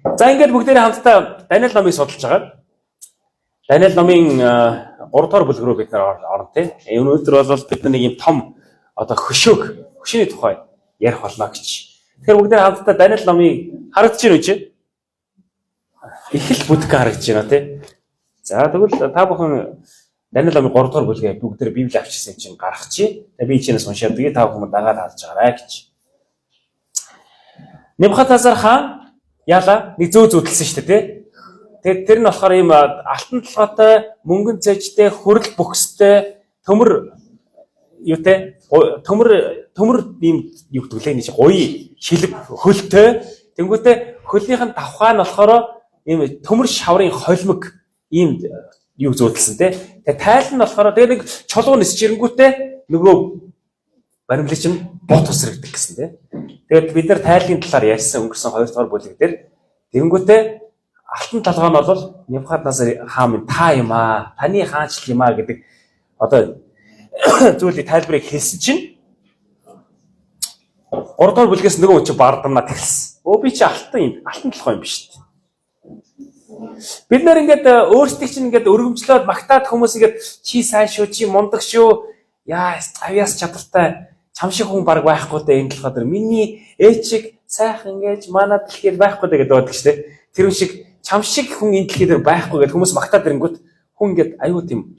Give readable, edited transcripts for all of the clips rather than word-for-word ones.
За ингээд бүгдээрээ хамтдаа Даниэл номыг судалж байгаа. Даниэл номын 3 дугаар бүлэг рүү бид нар орно тийм. Өнөөдөр бол бид нэг юм том одоо хөшөөний тухай ярих болно гэж. Тэгэхээр бүгдээрээ хамтдаа Даниэл номыг харагдаж байна үү? Их л бүдгэн харагдаж байна тийм. За тэгвэл та бүхэн Даниэл номын 3 дугаар бүлгээ бүгдээрээ Библи авчихсан чинь гаргачих. Тэгээ би чинээс уншаад тэгээ та бүхэн дагаад харж байгаарай гэж. Небухаднецар хаан яла нэг зөө зүудэлсэн шүү дээ тий. Тэгээд тэр нь болохоор ийм алтан толгойтой, мөнгөн цэжтэй, хүрэл бүхстэй, төмөр юутэй, төмөр ийм юу гэдэг лээ нэг гоё шилэг хөлтэй. Тэнгүүтээ хөлнийх нь давхаа нь болохоор ийм төмөр шаврын холимог ийм юу зүүдэлсэн тий. Тэгээд тайл нь болохоор тэгээд нэг чулуу нисч ирэнгүүтээ нөгөө баримлын чинь бот усрагддаг гэсэн тий. Тэгээд бид нар тайлын талаар ярьсан өнгөрсөн 2 дугаар бүлэг дээр тэгэнгүүтээ алтан толгой нь бол Небухаднецар хаан минь та юм аа, таны хаанчлал юм аа гэдэг одоо зүйлийг тайлбарыг хэлсэн чинь 3 дугаар бүлгээс нөгөө хүн чинь бардамнаа тагсан. Би чи алтан толгой юм биш үү? Бид нар ингээд өөрсдийг чинь ингээд өргөмжлөөд магтаад хүмүүс ингээд чи сайн шүү, чи мундаг шүү. Яа, авьяас чадвартай чам шиг хүн баг байхгүй дээ энэ толгой дээр. Миний ээчиг сайхан ингэж манад дэлхийд байхгүй дээ гэдэг байдаг шүү дээ. Тэр шиг чам шиг хүн энэ дэлхий дээр байхгүй гэдэг хүмүүс магтаад ирэнгүүт хүн ингээд аюу тийм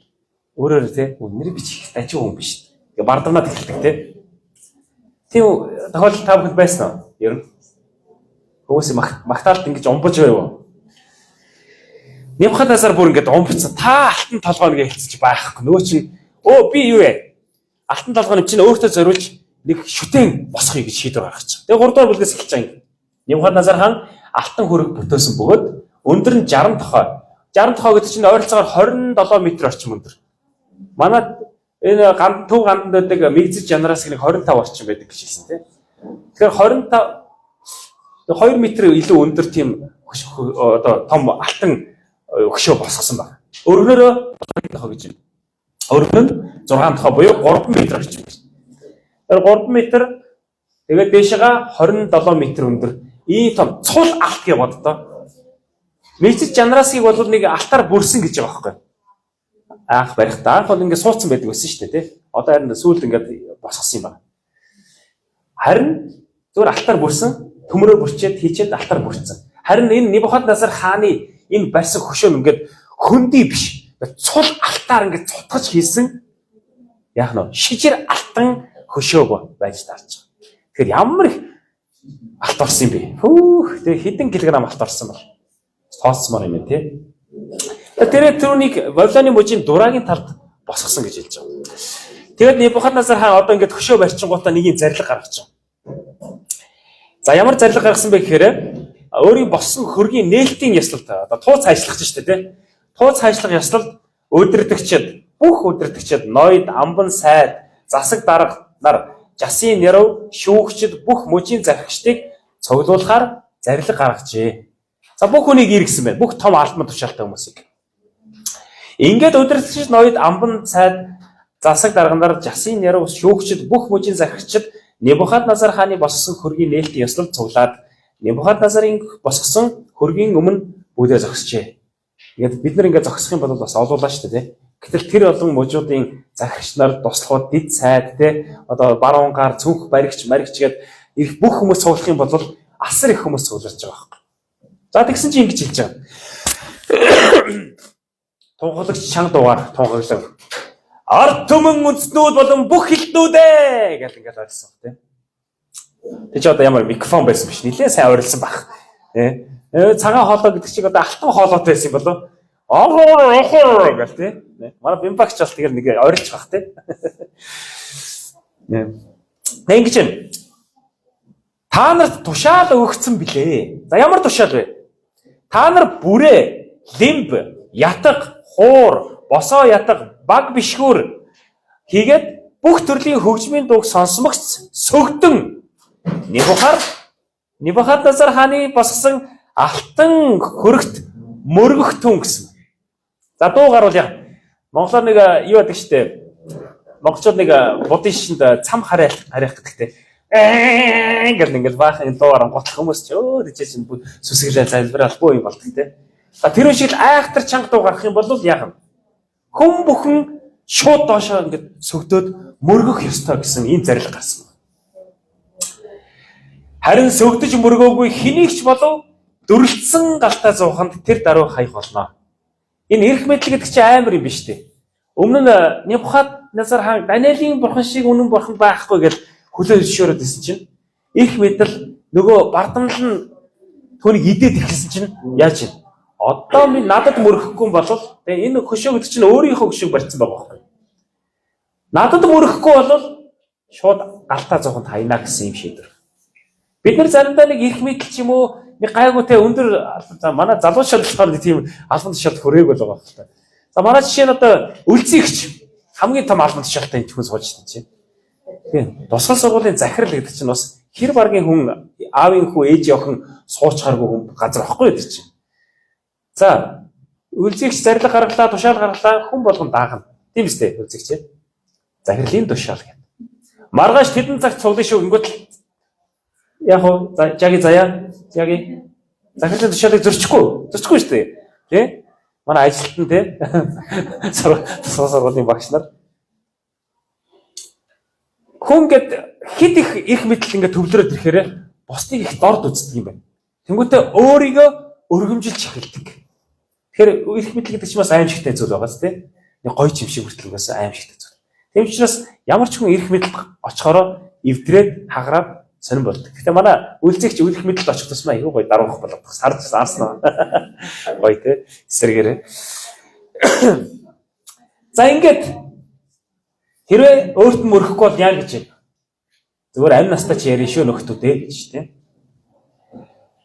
өөрөөр тий үнэр бичих дажиг хүн биш. Ингээ бардамнаад эхэлдэг тий. Тийм тохиолдол та бүхэнд байсан уу? Ер нь хүмүүс магтаалт ингэж умбаж байв. Небухаднецар бүр ингээд умбцсан. Та алтан толгой нэгэ хэлцэж байхгүй. Нөө чинь би юу вэ? Алтан толгойн чинь өөртөө зориулж нэг шүтэн босхоё гэж шийдвэр гаргачих. Тэгээ 3 дугаар бүлгээс эхэлж байгаа юм. Небухаднецар хаан алтан хөрөг бүтээсэн бөгөөд өндөр нь 60 тохой. 60 тохой гэдэг чинь ойролцоогоор 27 м орчим өндөр. Манай энэ төв ганданд байдаг мэгзэж янараас нэг 25 орчим байдаг гэж хэлсэн тийм. Тэгэхээр 2 м илүү өндөр тийм одоо том алтан хөшөө босгосон байна. Өргөнөөрөө тохой гэж байна. Өргөн нь 6 тохой буюу 3 м орчим байна. Тэгэхээр 3 м тэгээд дээшээгээ 27 м өндөр ийм том цул алт гэж боддоо. Мэгзэж жанраасыг бол нэг алтаар бүрсэн гэж байгаа байхгүй. Анх барихтаа анх бол ингээд суудсан байдаг байсан шүү дээ тий. Одоо харин сүүлд ингээд босгосон юм байна. Харин зөвөр алтаар бүрсэн, төмөрөөр бүрчээд хийчээд алтаар бүрсэн. Харин энэ Небухаднецар хааны энэ барьсан хөшөө нь ингээд хөндөй биш. Цул алтаар ингээд цутгаж хийсэн яах нь шижир алтан хөшөөг байж таарч байгаа. Тэгэхээр ямар их алт орсон юм бэ? Тэгээ хэдэн килограмм алт орсон бол тооцмоор юм тий. Тэр түрүүнийг Вавилоны мужийн дураагийн талд босгосон гэж хэлж байгаа. Тэгээд Небухаднецар хаан одоо ингээд хөшөө барьчингуудаа нэг юм зарлиг гаргаж байгаа. За ямар зарлиг гаргасан бэ гэхээр өөрийн боссон хөргийн нээлтийн яслалт одоо тууц хайшлах гэж шүү дээ тий. Тууц хайшлах яслалт бүх өдөртөгчд ноёд, амбан сайд, засаг дарга нар жасын нэрв шүүгчд бүх мужийн захирагчдыг цуглуулахаар зарлиг гаргажээ. За бүх хүнийг иргэсэн байна. Бүх том албан тушаалтай хүмүүсийг. Ингээд өдөртөгчд ноёд, амбан сайд, засаг дарга нар жасын нэрв шүүгчд бүх мужийн захирагчд Небухаднецар хааны босгосон хөргийн нээлтийн яслалт цуглаад Небухаднецарын босгосон хөргийн өмнө бүгдээ зогсжээ. Ингээд бид нар ингээд зогсох юм бол бас олуулаа шүү дээ. Гэтэл тэр олон мужуудын захирагч нар, туслахууд, дид сайд те одоо баруунгаар цүнх баригч гэдэг их бүх хүмүүс цуглах юм бол асар их хүмүүс цугларч байгаа байхгүй. За тэгсэн чинь ингэж хэлж байгаа. Тунгалагч чанга дуугаар тунгаглав. Ард түмэн үндэстнүүд болон бүх хилтнүүдээ гэл ингээд ойлсон тийм. Тэг чи одоо ямар микрофон байсан биш нилээ сайн ойрлсон баг. Цагаан хоолой гэдэг чиг одоо алтан хоолойтой байсан юм болов. Гэл тийм. Манай бимбагч бол тэгэхээр нэг ойрлж баг тийм. Тэг ингэж юм. Та нарт тушаал өгөгдсөн билээ. За ямар тушаал вэ? Та нар бүрээ, лимб, ятг, хуур, босоо ятг, баг бишгүүр хийгээд бүх төрлийн хөгжмийн дууг сонсмогц сөгдөн Небухаднецар хааны босгосон алтан хөрөгт мөргөх түн гэсэн. За дуу гарвал яа. Монголоор нэг юу байдаг штэ. Монголчууд нэг будын шинд цам харих гэдэгтэй. ингээд баахан дуугаар готлох хүмүүс ч өө тийч чинь сүсгэлээ залбиралгүй юм болдог те. За тэр шиг айхтар чанга дуу гарах юм бол яах вэ? Хүн бүхэн шууд доошоо ингээд сөгдөөд мөргөх ёстой гэсэн ийм зарлиг гарсан. Харин сөгдөж мөргөөгүй хэнийг ч болов дүрлцсэн галтаа зууханд тэр даруй хаях болно. Энэ эрх мэдэл гэдэг чинь амар юм биш үү? Өмнө нь Небухаднецар хаан Даниэлийн бурхан шиг үнэн бурхан байхгүй гэж хүлээн зөвшөөрөөд исэн чинь эрх мэдэл нөгөө бардамл нь түүнийг идээд ирсэн чинь яаж юм? Одоо минь надад мөрөхгүй бол тэгээ энэ хөшөө гэдэг чинь өөрийнхөө хөшөөг барьсан байгаа байхгүй. Надад мөрөхгүй бол шууд галтаа зоохонд хайна гэсэн юм шийдвэр. Бид нар заримдаа нэг эрх мэдэл ч юм уу нэг гайгуутай өндөр манай залуу шал болохоор тийм албан тушаалд хүрээгүй л байгаа байхгүй. За манай жишээ нь одоо үлцгийгч хамгийн том албан тушаалтай энэ хүн сууж байна чинь. Тийм. Тусгал сургуулийн захирал гэдэг чинь бас хэр баргийн хүн аавын хүү ээж охин суучхааргүй хүн газар واخгүй гэдэг чинь. За үлцгийгч зарлиг гаргалаа, тушаал гаргалаа хүн болгон даахна. Тийм үстэй үлцгийгч. Захирлын тушаал гэдэг. Маргааш тэдэн цагт цуглаа шүү. Ингэвэл яг уу жаги заяа жаги захирлын тушаалыг зөрчихгүй шүү дээ. Тэ? Манай ажилтан тэ сургуулийн багш нар хүн гэд хэд их эрх мэдэл ингээд төвлөрөөд ирэхээр бусдыг их дорд үздэг юм байна. Тэнгүүтээ өөрийгөө өргөмжилж эхэлдэг. Тэгэхээр эрх мэдэл гэдэг чинь бас аимшигтай зүйл байгаа зү тэ. Нэг гоё юм шиг хүртэл угаасаа аимшигтай зүйл. Тэм учраас ямар ч хүн эрх мэдэлд очихороо эвдрээд хагараад сонирн болдог. Гэхдээ манай үлцгийгч эрх мэдэлд очих тусмаа аюу гоё даруух болгох. Сарсан гоё тэ эсрэгээрээ. За ингээд хэрвээ өөрт нь мөрөхгүй бол яа гэж юм. Зүгээр амь настаа чи ярина шүү нөхдүүдээ гэж тийм.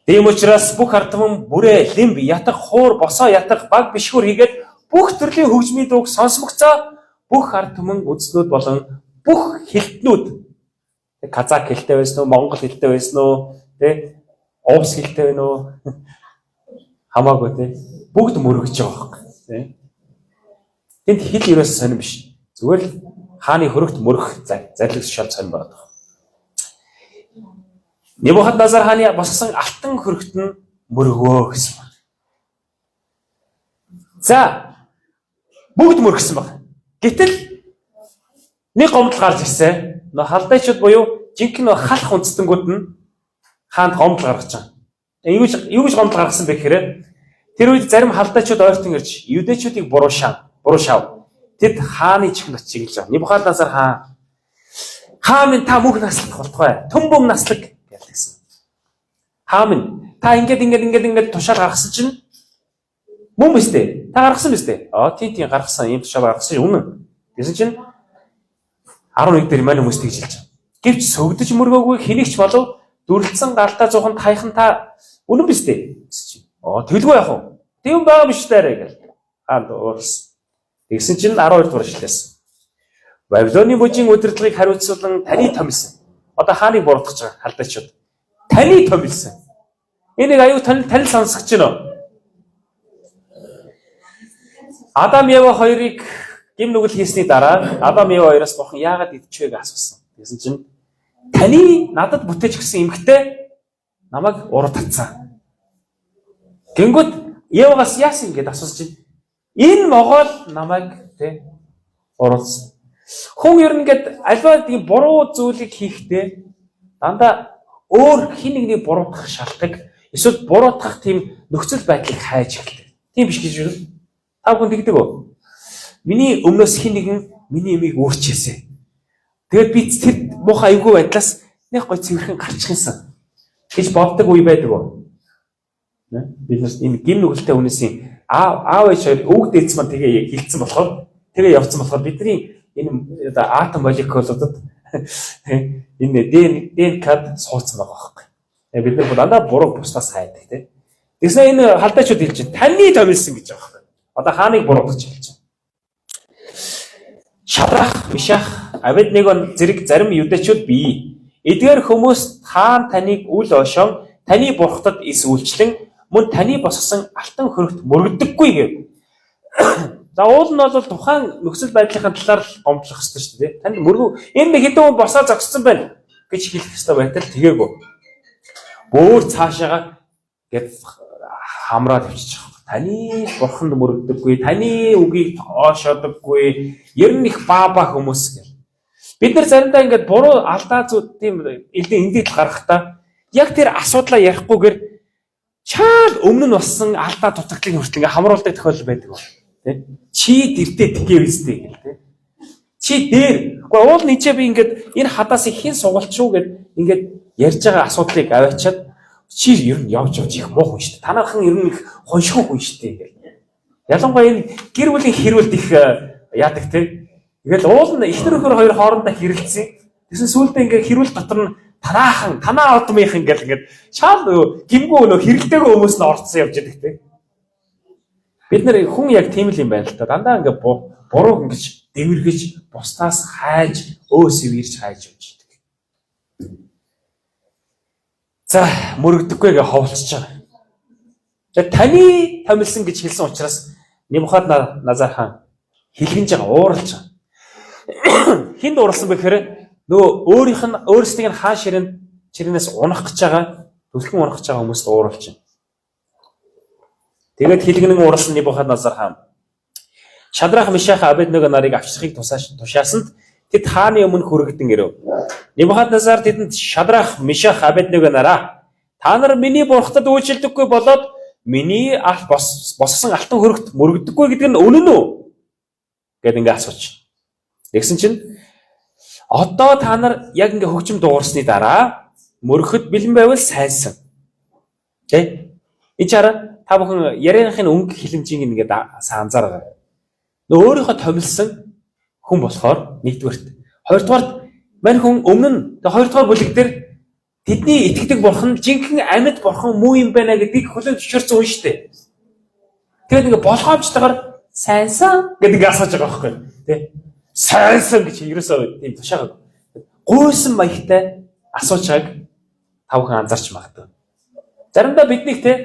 Тийм учраас бүх ард түмэн бүрээ лимб ятах хуур босоо ятах баг бишгүр хийгээд бүх төрлийн хөгжмийн дууг сонсмогцоо бүх ард түмэн үзснүүд болон бүх хэлтнүүд казак хэлтэй байсан уу монгол хэлтэй байсан уу тий овс хэлтэй байна уу хамаагүй тий бүгд мөрөгж байгаа байхгүй тий. Тэнд хэл ерөөс сонирн биш. Зүгээр л хааны хөрөгт мөрөх зарлиг шал сонирн байна. Небухаднецар хааны босгосон алтан хөрөгт нь мөргөө гэсэн байна. За бүгд мөргсөн байна. Гэтэл нэг гомдол гарч ирсэн. Нөө халдайчуд буюу жинхэнэ халах үндэстэнгүүд нь хаанд гомдол гаргаж байгаа. Юу гэж гомдол гаргасан бэ гэхээр тэр үед зарим халдайчуд ойртон ирж юдэчүүдийг буруушаав. Тэд хааны чихнэс чиглэж байгаа. Небухаднецар хаан минь та мөнх наслах болтугай. Төмбөм наслаг гэсэн. Хаан минь та ингээд тушаал гаргасан чинь мөн биз дээ. Та гаргасан биз дээ. Тийм гаргасан. Ийм тушаал гаргасан үнэн. Гэсэн чинь 11 дээр мань хүмүүс тэгж хэлж байгаа. Гэвч сөгдөж мөргөөгүй хэнийгч болов дүрлцэн галтаа зууханд хайхан та үнэн биз дээ. Тэгэлгүй яах вэ? Тийм байгаа биш дээрээ гэл. Хаан уурсан. Тэгсэн чинь 12 дугаар ишлээс. Бабилоны бүжийн удирдлагыг хариуцуулан таны томилсон. Одоо хааныг буруутгаж байгаа халдайчуд. Таны томилсон. Энийг аюу танил сонсгож байна. Адам Ева хоёрыг гим нүгэл хийсний дараа Адам Ева хоёроос бурхан яагаад идчихвэ гэж асуусан. Тэгсэн чинь таны надад бүтээж гисэн эмгтээ намайг урд татсан. Гингүүд Евагаас яасан гэдээ асуусан чинь энэ могоол намайг тэ уруулсан. Хүн ер нь гээд альва тийм буруу зүйлийг хийхдээ дандаа өөр хин нэгний буруутгах шалтгаан эсвэл буруутгах тийм нөхцөл байдлыг хайж эхэлдэг. Тийм биш гэж юу? Та бүхэн тэгдэг үү? Миний өмнөөс хин нэгэн миний эмийг өөрчээсэ. Тэгээд би тэр муухай айгүй байдлаас нэг гой цэвэрхэн гарчих юмсан гэж боддог үе байдаг уу? Бид нар энэ гин нүгэлтэй хүнээсийн аав ээж хоёр өвөг дээдс маань тэгээ хилцсэн болохоор тэгээ явцсан болохоор бидний энэ атом молекулуудад энэ ДНК-д суудсан байгаа байхгүй. Бид нар дандаа буруу бусдаас хайдаг тийм. Тэгсэн энэ халдайчуд хэлж байна. Таны томилсон гэж байгаа байхгүй. Одоо хааныг буруутгаж хэлж байна. Шадрах, Мишах, Абедnego зэрэг зарим юдэчүүд бий. Эдгээр хүмүүс хаан таныг үл ошон таны бурхтад ис үйлчлэн мөн таны босгосон алтан хөрөгт мөрөгдөггүй гэв. За уул нь бол тухайн нөхцөл байдлын талаар гомдлох хэрэгтэй шүү дээ. Танд мөргөө энэ нэг хэдэн хүн босоо зогссон байна. гэж хэлэх ёстой байтал тэгээгүй. Бөөр цаашаага гэд хамраад явчих. Таны бурханд мөрөгдөггүй, таны үгийг оошодоггүй, ер нь их баба хүмүүс гэл. Бид нар заримдаа ингээд буруу алдаа зүт тийм эндийд гаргахдаа яг тэр асуудлаа ярихгүйгээр чаал өмнө нь болсон алдаа дутагдлыг хүртэл ингээд хамруулдаг тохиолдол байдаг ба. Тэ? Чи дэртээ тгий үстэй гэл тэ. Чи дээр. Гэхдээ уул нийчээ би ингээд энэ хадаас их хин сугалт шүү гэд ингээд ярьж байгаа асуудлыг аваачаад чи ер нь явж их муу хүн шүү дээ. Танайхан ер нь их хоншгүй хүн шүү дээ гэл. Ялангуяа энэ гэр бүлийн хэрүүлд их яадаг тэ. Тэгэл уул нь их нөхөр хоёр хоорондоо хэрэлцсэн. Тэсэн сүүлдээ ингээ хэрүүл дотор нь танаа одмынхан гэл ингээд шаал гимгүү нөө хэрэлтэйгөө хүмүүс нь орцсон явж байдаг те. Бид нар хүн яг тийм л юм байна л та. Дандаа ингээ буруу ингэж дэвэргэж бусдаас хайж өөсөв ирж хайж явж байдаг. За мөрөгдөггүй гэ ховлцож байгаа. Тэгээ таны томилсон гэж хэлсэн учраас Небухадназар хаан хэлгэнж байгаа ууралж байгаа. Хинд ууралсан бэхээр нөгөө өөрсдийг нь хаан ширээнээс унах гэж байгаа, түлхэн унах гэж байгаа хүмүүст ууралж байна. Тэгээд хэлгэнэн ууралсан Небухадназар хаан Шадрах, Мишах, Абедnego нарыг авчрахыг тушаасанд тэд хааны өмнө хүрэгдэн ирэв. Небухадназар тэдэнд Шадрах, Мишах, Абедnego нараа та нар миний бурхтад үйлчлдэггүй болоод миний босгосон алтан хөрөгт мөрөгдөггүй гэдэг нь үнэн үү? Гэт ингээ асууж. Тэгсэн чинь одоо та нар яг ингээ хөгжим дуурсны дараа мөрөхөд бэлэн байвал сайнсан. Тэ? Ичара та бүхэн ярианыхын өнгө хилэмжийг ингээ анзаараа. Нөө өөрийнхөө томилсон хүн болохоор нэгдүгээрт. Хоёрдугаарт мань хүн өмнө нь хоёрдугаар бүлэг дээр тэдний итгэдэг бурхан жинхэнэ амьд бурхан муу юм байна гэдгийг хүлээн зөвшөөрсөн хүн шүү дээ. Тэгээд ингээ болгоомжтойгоор сайнсан гэдэг асууж байгаа байхгүй тий. Сайнсан гэж ерөөсөө тийм тушаагаа. Гуйсан маягтай асуучааг та бүхэн анзаарч магадгүй. Заримдаа биднийг тий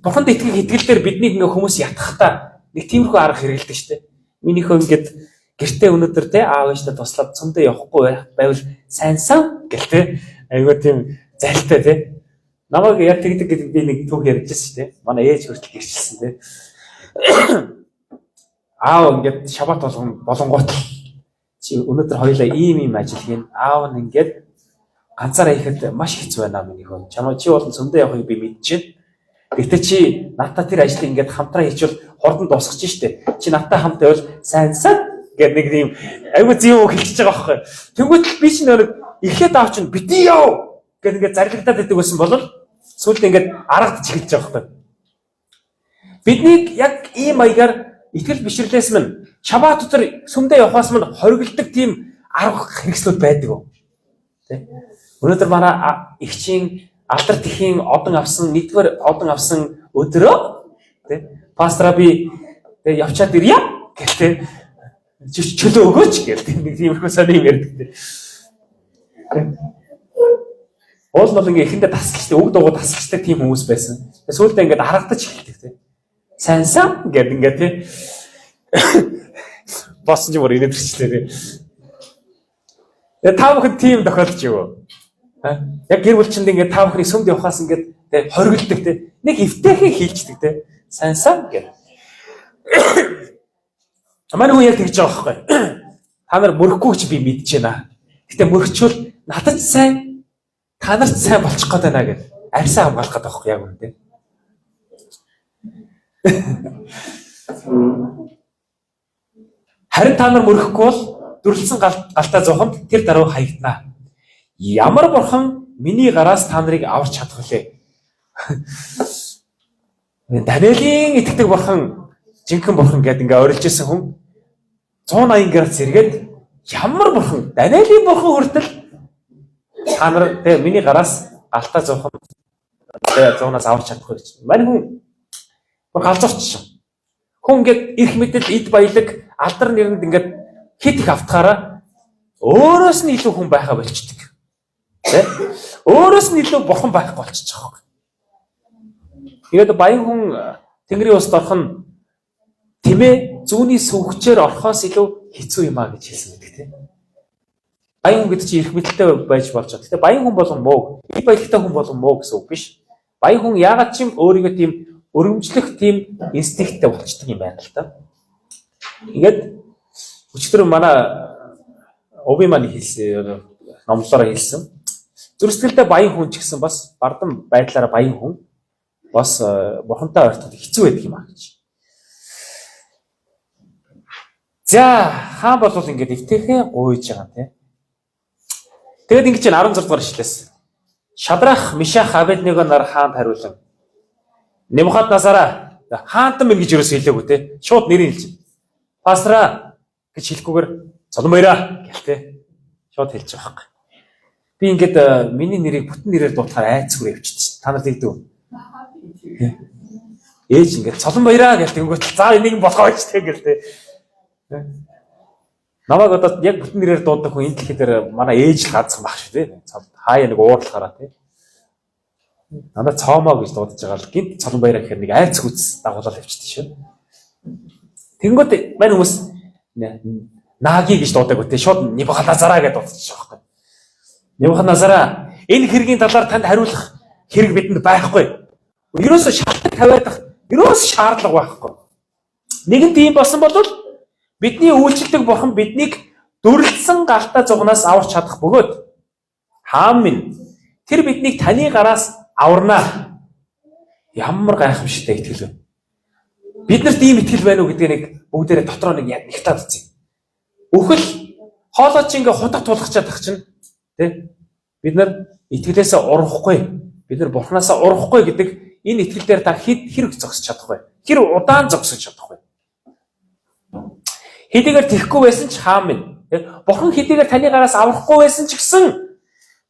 бурханд итгэх итгэлээр биднийг ингээ хүмүүс ятгахтаа нэг тиймэрхүү арга хэрэгэлдэг шүү дээ. Минийхөө ингээд гэртээ өнөөдөр тий аав ээжтэй туслаад цөмдөө явахгүй байвал сайнсан гэл тий айгүй тийм залтай тий. Намайг яг тэгдэг гэдэг би нэг түүх ярьжсэн шүү дээ. Манай ээж хүртэл гэрчилсэн тий. Аав ингээд шабат болонгууд чи өнөөдөр хоёулаа ийм ажил хийн. Аав нь ингээд ганцаараа ихэд маш хэцүү байна минийхөө. Чамаа чи болон цөмдөө явахыг би мэдчихэв. Гэтэ чи надтай тэр ажлыг ингээд хамтраа хийчихвэл хурдан дуусгах штеп. Чи надтай хамт байвал сайнсан гэдэг нэг тийм айгүй зэв хэлчихэж байгаа байхгүй. Тэнгүүт би чи нэг эхлээд аав чинь бити яв гэдэг ингээд зарлагдаад байдаг байсан бол сүүлд ингээд аргад чиглэж байгаа байхгүй. Биднийг яг ийм маягаар итгэл бишрлээс минь шабат дотор сүмдээ явахаас минь хоригддаг тийм арга хэрэгслүүд байдаг. Тэ? Өнөөдөр манай ихчийн алдар тэхийн одон авсан нэгдүгээр одон авсан өдрөө тий пастора би явчаад ирье гэхтээ чөлөө өгөөч гэх нэг тиймэрхүү сони юм ярьдаг тий. Уул бол ингээ эхэндээ тасалчтай үг дуугаа тасалчтай тийм хүмүүс байсан. Сүүлдээ ингээд харагдаж эхэлдэг тий. Сайнсан гэдэг ингээ тий. Босон ч мөр инээдэрчлээ тий. Та бүхэн тийм тохиолдож юу? Яг гэр бүлчинд ингээд та бүхний сүмд явахаас ингээд хоригддаг те нэг эвтэйхээ хийчдэг те сайнсан гэх. Манай хүн яг тэгж байгаа байхгүй. Та нар мөрөхгүй ч би мэдэж байна. Гэтэ мөрөчвөл надад сайн та нарт сайн болчих гээд байна гэж арьсаа хамгаалах гэдэг байхгүй яг үнэ те. Харин та нар мөрөхгүй бол дүрлсэн галтаа зовхонд тэр даруй хаягдана. Ямар бурхан миний гараас та нарыг аварч чадах вүлээ? Даниэлийн итгэдэг бурхан жинхэнэ бурхан гэдэг ингээ орилж ирсэн хүн 180 градус эргээд ямар бурхан Даниэлийн бурхан хүртэл та нар тэгээ миний гараас алтаа зовхон тэгээ 100-аас аварч чадах гэж. Мань хүн галзуурч. Хүн ингээд эрх мэдэл эд баялаг алдар нэрэнд ингээд хит их автахаараа өөрөөс нь илүү хүн байхаа болчдөг. Тэ? Өөрөөс нь илүү бурхан байхгүй болчихж байгаа юм. Тэгээд баян хүн Тэнгэрийн уст орох нь тэмээ зүүнний сүвгчээр орохоос илүү хэцүү юм а гэж хэлсэн байдаг тийм. Баян хүн гэдэг чинь эрх мэдэлтэй байж болж байгаа. Гэтэ баян хүн болгон муу, их баялагтай хүн болгон муу гэсэн үг биш. Баян хүн яагаад ч юм өөрийгөө тийм өргөмжлөх тийм инстинкттэй болчдөг юм байна л та. Ингээд өчигдөр манай Ови маань хэлсэн номлороо хэлсэн. Зүрхсэтгэлдээ баян хүн ч гэсэн бас бардам байдлаараа баян хүн бас бурхантай ойртоход хэцүү байдаг юм аа гэж. За хаан болвол ингээд эвтэйхэн гуйж байгаа юм тий. Тэгэд ингэж 16 дугаар ишлээс. Шадрах, Мишах, Абедnego нар хаанд хариулан Небухаднасараа хаантан минь гэж юусоо хэлээгүй те. Шууд нэрийг хэлж. Пастра гэж хэлэхгүйгээр цолон баяраа гэлтэй. Шууд хэлж байгаа хэрэг. Би ингээд миний нэрийг бүтэн нэрээр дуутахаар айцгүй явчихчих. Та нар тэгдэг үү? Ээж ингээд цолон баяраа гэлтэй өнгөт за энийг болгоо ч тэг гэлтэй. Намайг одоо яг бүтэн нэрээр дууддаг хүн энэ дэлхийд манай ээж л гаацсан баг шүү те. Хаяа нэг уурлахаараа те. Надад цоомоо гэж дуудаж байгаа л гинт цолон баяраа гэхээр нэг айц хүч дагуулаад явчихдаг шүү. Тэнгүүд мань хүмүүс нааги гэж дуудаг үү те. Шууд Небухаднасараа гэж дуудчих байгаа байхгүй. Небухаднасараа энэ хэргийн талаар танд хариулах хэрэг бидэнд байхгүй. Ерөөсө шалтгаан тавиадах ерөөсө шаардлага байхгүй. Нэгэн тийм болсон бол бидний үйлчлдэг бурхан биднийг дүрлсэн галтаа зугнаас аварч чадах бөгөөд хаан минь тэр биднийг таны гараас аварнаа. Ямар гайхамшигтай итгэл вэ? Биднэрт ийм итгэл байна уу гэдгийг нэг бүгдээрээ дотроо нэг яг нэгтаад үзье. Өхөл хоолой чи ингээ хутаг тулгачаад тах чинь тий бид нар итгэлээсээ урахгүй бид нар бурхнаасаа урахгүй гэдэг энэ итгэл дээр та хэрэг зогсож чадахгүй. Хэр удаан зогсож чадахгүй. Хэдийгээр тэхгүй байсан ч хаан минь бурхан хэдийгээр таны гараас аврахгүй байсан ч гэсэн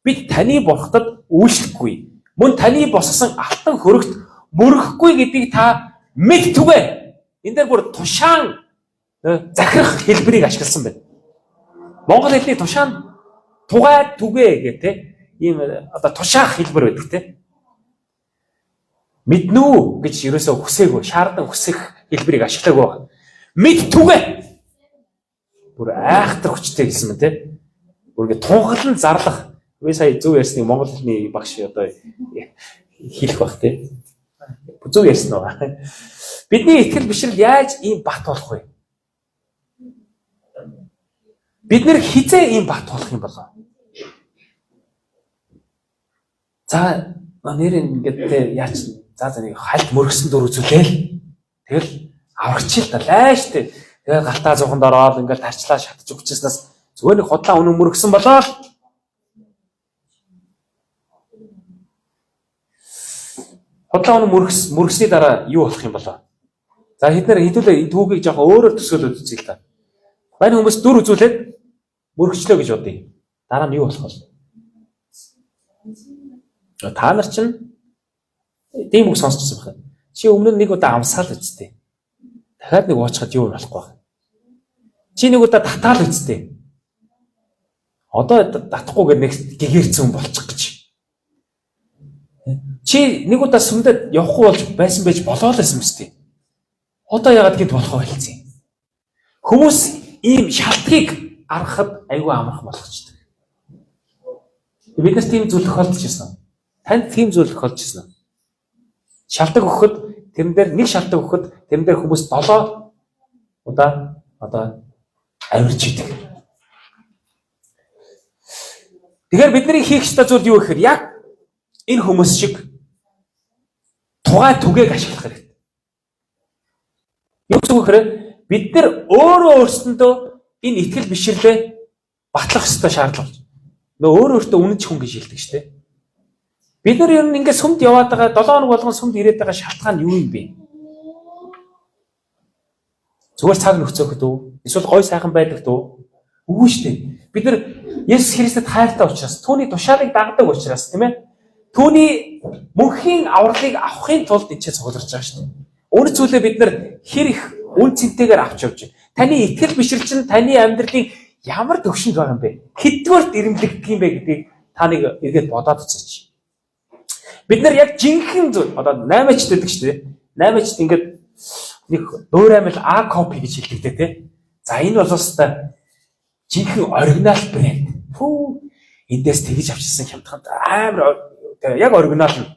бид таны бурхтад үйлчлэхгүй. Мөн таны босгосон алтан хөрөгт мөрөхгүй гэдгийг та мэдтүгэ. Энд дээр бүр тушаан захирах хэлбэрийг ашигласан байна. Монгол хэлний тушаан тугай түгэ гэх тээ ийм одоо тушаах хэлбэр байдаг тээ. Мэднүү гэж ерөөсөө хүсээгүй, шаардсан хүсэх хэлбэрийг ашиглаагүй байна. Мэдтүгэ. Бүр айхтар хүчтэй гэсэн мэн тээ. Бүр ингэ тунхаглан зарлах. Би сая зөв ярьсныг монгол хэлний багш одоо хэлэх бах тий. Зөв ярьсан уу? Бидний итгэл бишрэл яаж ийм бат болох вэ? Бид нэр хизээ ийм бат болох юм болоо. За нэр ингээд яач за нэг хальт мөргсөн дүр үзүүлээл. Тэгэл аврагч л да лааш тий. Тэгээ галтаа зууханд ороод ингээд тарчлаа шатж өгчснээс зүгээр нэг худлаа өнөө мөргсөн болоо. Худлаа өнөө мөргсний дараа юу болох юм болоо? За хэднэр хэдүүлээ түүхийг жоохон өөрөөр төсөөлөд үзье л та. Мань хүмүүс дүр үзүүлээд мөргчлөө гэж бодъё. Дараа нь юу болох вэ? Та нар чинь тийм үг сонсчихсан байна. Чи өмнө нэг удаа амсаал үсттэй. Дахиад нэг уучхад юу болохгүй байна. Чи нэг удаа татаал үсттэй. Одоо татахгүйгээр нэг гэгэрцэн болчих гэж. Чи нэг удаа сүмдэд явахгүй болж байсан байж болоо л байсан мэт. Одоо яагаад гэд болох байлцیں۔ Хүмүүс ийм шалтгаыг аргахад айгүй амархан болгочтой. Биднээс тийм зүйл тохиолдож ирсэн. Танд тийм зүйл тохиолдож ирсэн. Шалтгаан өгөхөд тэрэн дээр нэг шалтгаан өгөхөд тэрэн дээр хүмүүс 7 удаа одоо авирж идэг. Тэгэхээр бидний хийх ёстой зүйл юу гэхээр яг энэ хүмүүс шиг тугай түгээг ашиглах хэрэгтэй. Юу гэхээр бид нар өөрөө өөрсөндөө энэ итгэл бишрлээ батлах ёстой шаардлага байна. Нөө өөрөө өөртөө үнэнч хүн гэж хэлдэг шүү дээ. Бид нар ер нь ингээд сүмд яваад байгаа 7 хоног болгон сүмд ирээд байгаа шалтгаан юу юм бэ? Зүгээр цаг нөхцөхөд үү? Эсвэл гой сайхан байдаг дөө? Үгүй шүү дээ. Бид нар Есүс Христэд хайртай учраас түүний тушаалыг дагдаг учраас тийм ээ. Түүний мөнхийн авралыг авахын тулд энэ ч цугларч байгаа шүү дээ. Үүн зүйлээ бид нар хэр их үн цэнтэйгээр авч явж байна. Таны итгэл бишрэл чинь таны амьдралын ямар төвшөнд байгаа юм бэ? Хэдвэрт ирэмлэгдэх юм бэ гэдгийг та нэг эргээд бодоод үзээч. Бид нар яг жинхэнэ зүйл одоо 8-ачд гэдэг шүү дээ. 8-ачд ингээд нэг дөөр аймал А копи гэж хэлдэг те. За энэ бол өстой жинхэнэ оригинал брэнд. Пүү эндээс тэгж авчирсан хямдхан амар яг оригинал нь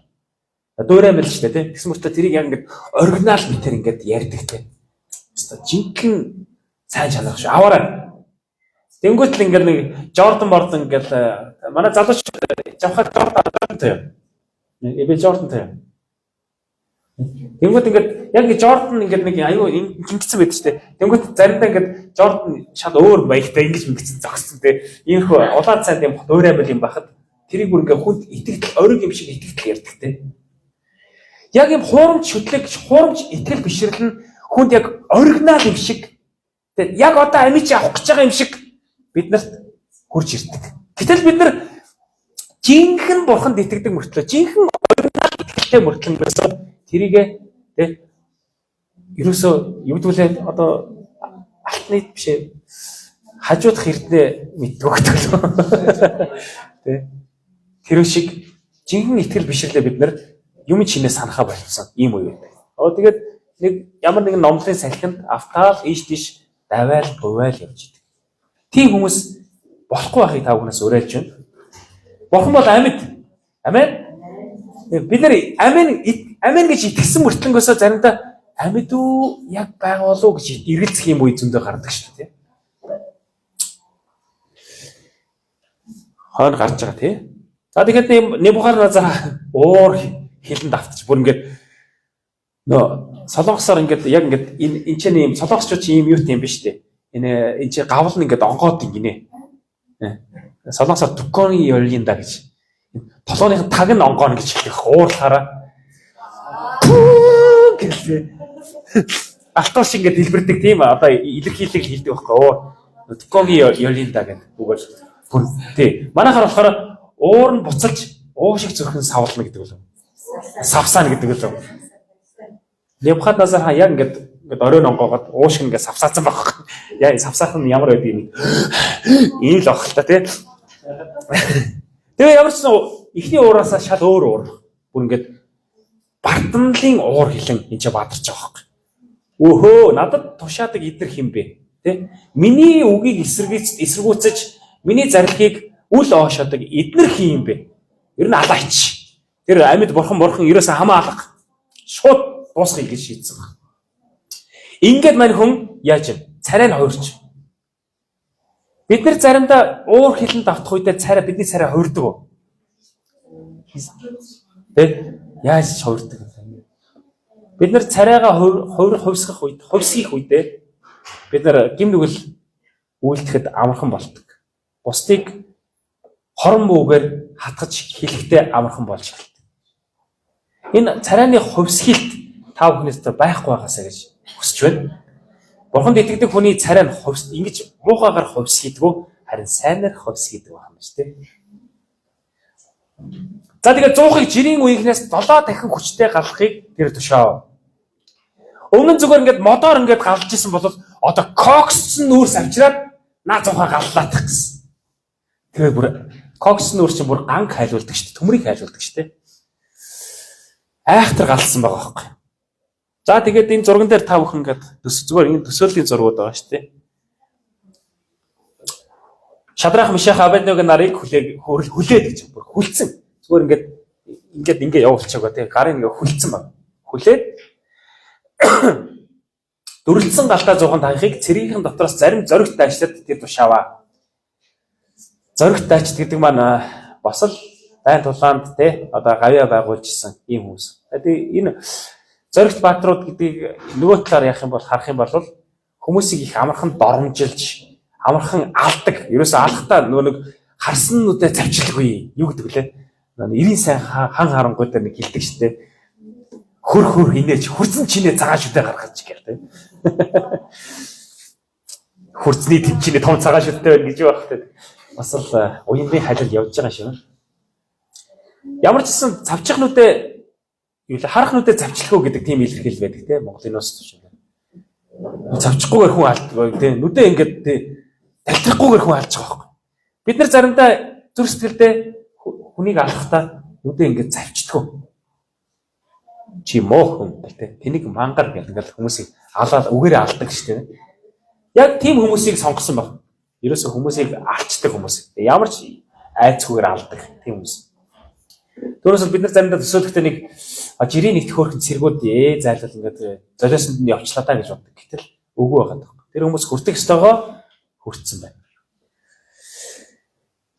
дуурай мэл ч тийм. Тэгсэн мөртөө тэрийг яг ингээд оригинал битэр ингээд ярьдаг тийм. Өстой жинхэнэ сайн чанар шүү. Аваарай. Тэнгүүт л ингээд нэг Jordan ингээд манай залууч жавхад Jordan тийм. Эбэ Jordan тийм. Тэнгүүт ингээд яг Jordan ингээд нэг аюу ингэсэн байдаг шүү дээ. Тэнгүүт заримдаа ингээд Jordan шал өөр маягтай ингэж ингэсэн зогссон тийм. Иймэрхүү улаан цайд юм дуурай мэл юм бахад тэрийг бүр ингээд хүнд итгэл ориг юм шиг итгэл ярьдаг тийм. Яг юм хуурамч итгэл бишрэл нь хүнд яг оригинал юм шиг тэгээд яг одоо амиж авах гэж байгаа юм шиг биднэрт хурж ирдэг. Гэтэл бид нар жинхэнэ бурханд итгэдэг мөртлөө жинхэнэ оригинал итгэлтэй мөртлөө байсан тэрийгээ тэг ерөөсөө юу гэдгүүлээ одоо алтны биш ээ хажуудах хэрдээ мэддэг гэдэг л тэг тэр шиг жинхэнэ итгэл бишрлээ бид нар юм чинээ санахаа болчихсон ийм үе байдаг. Тэгээд нэг ямар нэгэн номлын салхинд автаал ийш тийш давайл гувайл явж идэг. Тийм хүмүүс болохгүй байхыг та бүхнээс уриалж байна. Бурхан бол амьд. Амен. Бид нар амен гэж итгэсэн мөртлөнгөөсөө заримдаа амьд үү яг байгаа болов уу гэж эргэлзэх юм үе зөндөө гардаг шүү дээ. Хойно гарч байгаа тий. За тэгэхээр Небухаднецар уур хилэнд автчих. Бүр ингээд нөө солонгосоор ингээд яг ингээд энэ ч нэм солонгосчууд чи юм юу тийм биш үү? Энэ чи гавал нь ингээд онгоод гинэ. Солонгосоор туконы ёрлин да гэж. Толгойн таг нь онгоон гэж хэлэх уурлахаараа. Гэвч алтуус шиг ингээд дэлбэрдэг тийм одоо илэрхийлэг хийдэг байхгүй. Туконы ёрлин да гэдэг үгээр бүр тий. Манайхаар болохоор уур нь буцалж уушиг зөрхөн савлна гэдэг үү? Савсаана гэдэг үү? Небухаднецар яг ингээд оройн онгоогоод уушиг ингээд савсаацсан байхгүй. Яа савсаах нь ямар байдаг юм? Ийм л авах л та тий. Тэгээ ямар ч ихний уураасаа шал өөр уур. Бүр ингээд бардамлын уур хилэн энэ ч бадарч байгаа байхгүй. Өөхөө надад тушаадаг идэр хин бэ? Тэ? Миний үгийг эсэргүүцэж миний зарилхийг үл оошодог эднэр хин юм бэ? Ер нь алаач. Тэр амьд бурхан ерөөсөө хамаа алга. Шууд дуусгая гэж шийдсэн байна. Ингээд мань хүн яаж вэ? Царай нь хуурч. Бид нар заримдаа уур хилэнд автах үедээ бидний царай хуурдаг уу? Тэ? Яаж хуурдаг вэ? Бид нар царайгаа хувьсгах үедээ бид нар гим нүгэл үйлдэхэд амархан болдог. Бусдыг хорон муугаар хатгаж хэлэхдээ амархан болж эхэлдэг. Энэ царайны хувьсгилт та бүхнээс байхгүй байгаасаа гэж хүсэж байна. Бурханд итгэдэг хүний царай нь ингэж муухайгаар хувьсгийдгүү харин сайнаар хувьсгийдэг байна шүү дээ. За тэгээд 100-ыг жирийн үеигнээс 7 дахин хүчтэй галахыг тэр тушаав. Өмнө нь зүгээр ингээд модоор ингээд галж исэн бол одоо коксцэн нүүрс авчираад наа 100-аа галлаадах гэсэн. Тэгээд бүр коксцэн нүүрс чинь бүр ганг хайлуулдаг шүү дээ. Төмрийг хайлуулдаг шүү дээ. Айхтар галсан байгаа байхгүй. За тэгээд энэ зурган дээр та бүхэн ингээд зүгээр энэ төсөөллийн зургууд байгаа шүү дээ. Шадрах Мишах Абеднегийн нарыг хүлээд гэж бүр хүлцэн. Зүгээр ингээд явуулчихаг тийм гарын ингээд хүлцэн баг. Хүлээд дөрөлдсөн галтаа зуухан танхыг цэргийн дотроос зарим зоригт дайчлаад тэр тушааваа. Зоригт дайчд гэдэг маань бас л дайн тулаанд те одоо гавья байгуулжсэн ийм хүмүүс. Тэгээд энэ зоригт баатрууд гэдгийг нөгөө талаар харах юм бол хүмүүсийг их амархан доромжилж амархан алдаг. Ерөөсөө алхтаа нөгөө нэг харснуудаа завчлахгүй юу гэдэг лээ. 90 сайн хан харангуй дээр нэг хилдэг штэ. Хөр хинээж хурцэн чинээ цагаан шүтээ гаргаж гэртэй. Хурцны тэнчний том цагаан шүтээ байна гэж байхгүй. Бас л уянны хажил явж байгаа шүү. Ямар ч гэсэн цавчихнуудаа юу л харахнуудаа завчлахуу гэдэг тийм илэрхийлэл байдаг тийм Монголын ус шүү. Завчихгүйгээр хүн алддаг тийм нүдээ ингээд талтрахгүйгээр хүн алдж байгаа байхгүй. Бид нар заримдаа зүрх сэтгэлдээ хүнийг алхахтаа нүдээ ингээд завчдаг. Чи моохон гэдэг тэнийг мангар гэдэг ингээд хүмүүсийг алаад үгээрээ алдаг шүү дээ. Яг тийм хүмүүсийг сонгосон баг. ерөөсөө хүмүүсийг алчдаг хүмүүс. Ямар ч айцгүйгээр алдаг тийм хүмүүс. Түүнээс бид нар заримдаа төсөөлөхдөө нэг жирийн нэгт хөөрхөн цэргүүд зайлвал ингээд золиосонд нь явчлаа даа гэж боддог. Гэтэл үгүй байгаа даа. Тэр хүмүүс хүртэх ёстойгоо хүртсэн байна.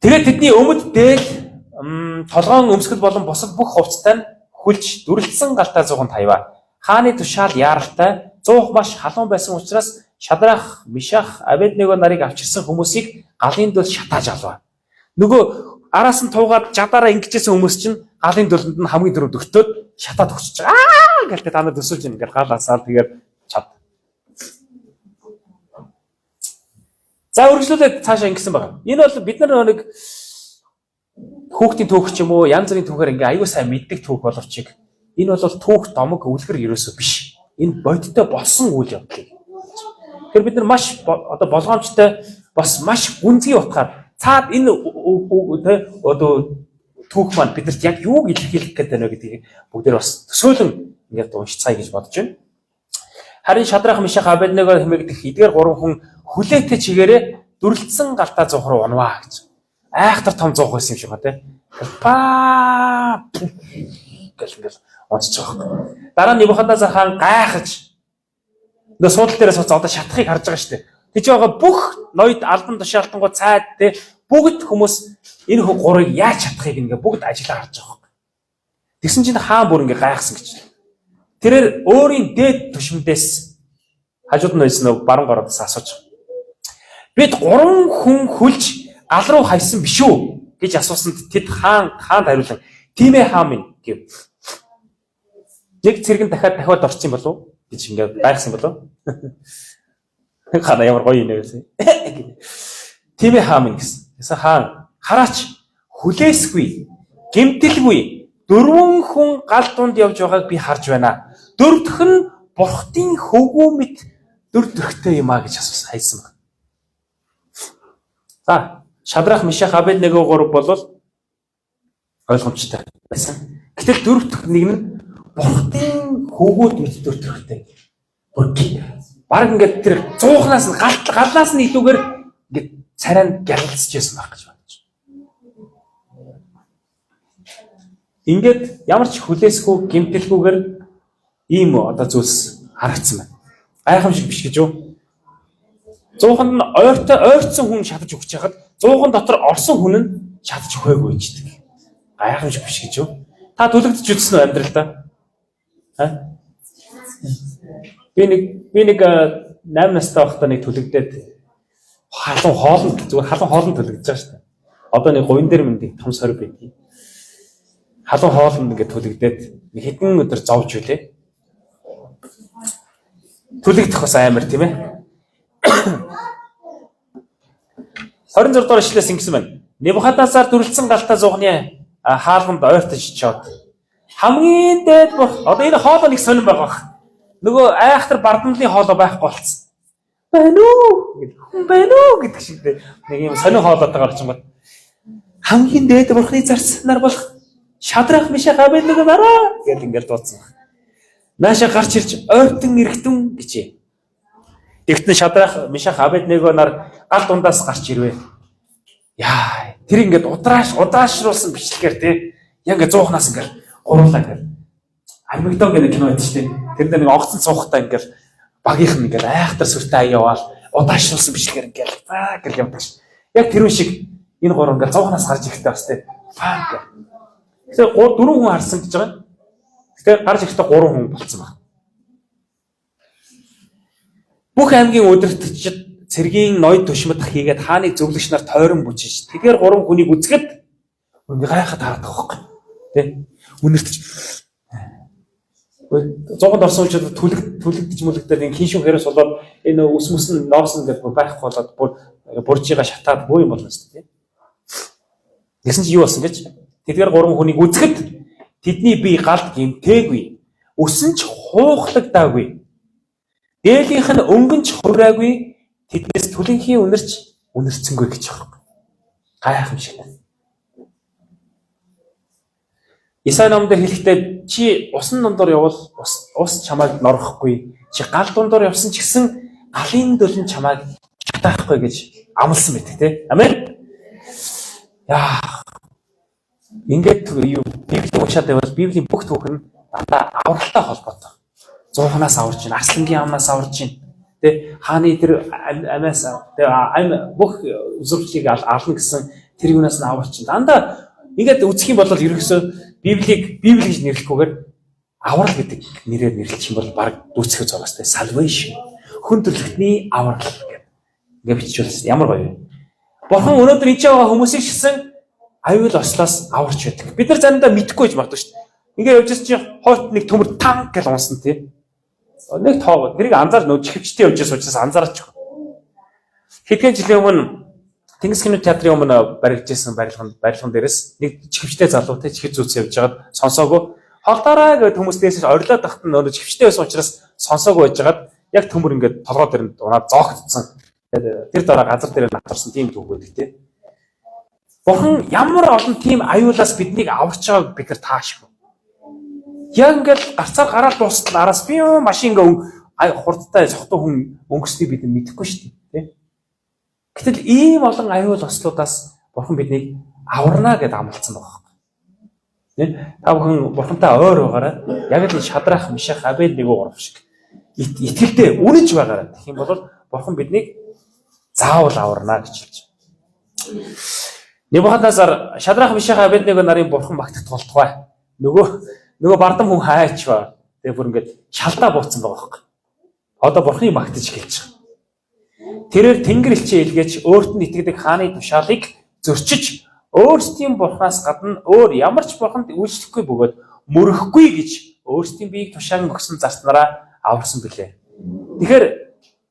Тэгээд тэдний өмд дээл толгоон өмсгөл болон босод бүх хувцтай нь хүлж дүрлэлсэн галтаа 150. Хааны тушаал яаралтай 100 маш халуун байсан учраас Шадрах, Мишах, Абедnego нарыг авчирсан хүмүүсийг галын дөл шатааж авлаа. Нөгөө араас нь туугаад жадаараа ингэжсэн хүмүүс чинь галын дөлөнд нь хамгийн дөрөв дөртөөд шатаад өгч байгаа. Аа гэлтэй та нар төсөөлж ийн ингээл галаасаа тэгээд чад. За үргэлжлүүлээд цаашаа ингэсэн байгаа. Энэ бол бид нар нэг хүүхдийн түүх ч юм уу янз бүрийн түүхээр ингээ аюу сайн мэддэг түүх боловч энэ бол түүх домог өвлгөр ерөөсөө биш. Энэ бодиттой болсон үйл явдал. Тэгэхээр бид нар маш одоо болгоомжтой бас маш гүнзгий утгаар цаад энэ одоо түүх маань бидэрт яг юуг илэрхийлэх гээд байна гэдгийг бүгдээр бас төсөөлөн ингээд уншицгаая гэж бодож байна. Харин Шадрах, Мишах, Абедnego хэмээгдэх эдгээр гурван хүн хүлээтэй чигээрээ дүрлэлсэн галтаа зуух руу унваа гэж. Айхтар том зуух байсан юм шиг байна те. Паа гэл онцож байгаа. Дараа нь Небухаднецар хаан гайхаж нөө суудлын дээрээс одоо шатахыг харж байгаа шүү дээ. Тэж байгаа бүх ноёд албан тушаалтангууд цаад те бүгд хүмүүс энэ гурыг яаж шатахыг ингээ бүгд ажиллаа харж байгаа. Тэгсэн чинь хаан бүр ингээ гайхсан гэж. Тэрээр өөрийн дээд түшмдээс хажууд нь байсан нэг баруун гаруудаас асууж. Бид 3 хүн хүлж гал руу хайсан биш үү гэж асуусанд тэд хаанд хариулан тийм ээ хаан минь гэв. Нэг цэргэн дахиад орсон болов гэж ингээд гайхсан болов. Хана ямар гоё юм бэ? Тийм ээ хаан минь гэсэн. Яса хаан хараач хүлээсгүй гэмтэлгүй 4 хүн гал дунд явж байгааг би харж байна. 4 дахь нь бурхтын хөвгүү мэт 4 төрхтэй юм а гэж асуусан хайсан байна. За Шадрах, Мишах, Абедnego гурав болвол ойлгомжтой байсан. Гэтэл 4 дахь нэг нь бурхтын хөвгүүд мэт 4 төрхтэй. Бараг ингээд тэр 100-наас нь галнаас нь илүүгээр ингээд царайнд гялалцж байсан байх гэж бодож. Ингээд ямар ч хүлээсгүй гэмтэлгүйгээр ийм одоо зүйлс харагдсан байна. Гайхамшиг биш гэж юу? 100-нд нь ойрцсон хүн шатаж өгч хахад 100-н дотор орсон хүн нь шатаж өгөөгүй гэж. Гайхамшиг биш гэж юу? Та төлөгдөж үзсэн үү амьдралдаа? Би нэг 8 настай байхдаа нэг төлөгдөөд халуун хоолнд зүгээр халуун хоолнд төлөгдөж байгаа шүү дээ. Одоо нэг говин дээр мэндий том сорь байдгийг. Халуун хоолнд ингээд төлөгдөөд нэг хэдэн өдөр зовж үлээ. Төлөгдөх бас амар тийм ээ. 26 дугаар ишлээс ингэсэн байна. Небухаднецар дүрлэлсэн галтаа зугны хаалганд ойртож чод. Хамгийн дээд одоо энэ хоолой нэг сонирн байгаа. Нөгөө айхтар бардамлын хоолой байхгүй болцсон. Байна уу гэдэг шиг нэг юм сонирн хоолойтой гарч байгаа. Хамгийн дээд бурхны зарцнаар болох Шадрах, Мишах, Абедnego нараа гэдэг ингээд дуудсан. Нааша гарч ирж ойртон эргэтэн гэжээ. Тэгтэн Шадрах, Мишах, Абедnego нар гал дундаас гарч ирвэ. Яа, тэр ингээд удаашруулсан бичлэгээр тий. Яг ингээд 100-наас ингээд гурлаа ингээд. Армагедон гэдэг кино байдаг шүү дээ. Тэр дээр нэг огцон цуухтай ингээд багийнх нь ингээд айхтар сүртэй яваал удаашруулсан бичлэгээр ингээд гэл явдаг ш. Яг тэр шиг энэ гурав ингээд 100-наас гарч ирэхдээ бас тий. Тэгэхээр 4 хүн харсан гэж байгаа. Тэгэхээр гарч ирэхдээ 3 хүн болцсон байна. Бүх аймгийн удирдагчид цэргийн ноёд тушмадах хийгээд хааныг зөвлөгч нар тойрон бүжиж. Тэгэхээр 3 хүнийг үзэхэд гайхаад хараад байгаа байхгүй. Тэ? Үнэртэж 100-д орсон учраас түлэгдэж мүлэгдээд энэ хин шүүх хэрэгс болоод энэ ус мөс нь ноос ингээд байхгүй болоод буржига шатаад буу юм болно шүү дээ. Тэгсэн чи юу болсон гэж? Тэдгээр 3 хүнийг үзэхэд тэдний бие галд гэмтээгүй. Өсөн ч хуухлагдаагүй. Дээлийнх нь өнгөн ч хураагүй. Тэднээс түлэнхийн үнэрцэнгүй гэж байна. Гайхамшиг. Исаи номдэр хэлэхдээ чи усан дундор явбал ус чамайг норгохгүй. Чи гал дундор явсан ч гэсэн галын дөлн чамайг шатаахгүй гэж амлсан байдаг тий. Амен. Яа. Ингээд юу Библийг уншаад байвал Библийн бүх түүх нь дандаа авралтай холбоотой. 100-аас аварж байна, Арслангийн амнаас аварж байна. Тэ хааны тэр амаас тэ ам бүх үзүүлэлтийг ална гэсэн тэр юунаас нь аварч байна. Дандаа ингээд үзэх юм бол ерөөсөө Библийг Библи гэж нэрлэхгүйгээр аврал гэдэг нэрээр нэрлэх юм бол баг дүүцэх зогоостой. Salvation. Хүн төрлөختний аврал гэдэг. Ингээд бичүүлсэн. Ямар гоё вэ? Бурхан өнөөдөр энэ ч байгаа хүмүүсийг шигсэн аюул ослоос аварч байдаг. Бид нар заримдаа мэдэхгүй гэж магадгүй шүү дээ. Ингээд явж байгаа чинь хойт нэг төмөр танк гэж унсан тий. Нэг тоо тэрийг анзаар нөө чихвчтэй явж байгаа учраас анзаарч. Хэдхэн жилийн өмнө Тэнгис кино театрын өмнө баригдажсэн барилган дээрээс нэг чихвчтэй залуутай чихв зүүц явж байгаад сонсоогүй. Холдоорой гэдэг хүмүүс дээрээс орилоод тахт нөө чихвчтэй байсан учраас сонсоогүй байжгаад яг төмөр ингээд толгой дээр нь унаад зоогдсон. Тэр дараа газар дээр натарсан тийм түүх байдаг тий. Бурхан ямар олон тийм аюулаас биднийг аварч байгааг бид нар таашгүй. Яг ингээд гарцаар гараад дуустал араас би машин ингээ хурдтай цогтой хүн өнгөснийг бид мэдэхгүй шүү дээ. Гэтэл ийм олон аюул ослуудаас Бурхан биднийг аварна гэдээ амлацсан байгаа юм. Та бүхэн Бурхантай ойр байгаарай. Яг л Шадрах, Мишах, Абедnego гурав шиг итгэлдээ үнэж байгаарай. Тэгэх юм бол Бурхан биднийг заавал аварна гэж хэлж байна. Небухаднецар Шадрах, Мишах, Абедnego нарын Бурхан магтах болтугай. Нөгөө бардам хүн хайч ба. Тэгээ бүр ингээд шалдаа бууцсан байгаа байхгүй. Одоо Бурханыг магтаж хэлж байгаа. Тэрээр Тэнгэр элчээ илгээч өөрт нь итгэдэг хааны тушаалыг зөрчиж өөрсдийн Бурханаас гадна өөр ямар ч Бурханд үйлчлэхгүй бөгөөд мөрөхгүй гэж өөрсдийн биеийг тушаан өгсөн зарцнараа аварсан билээ. Тэгэхээр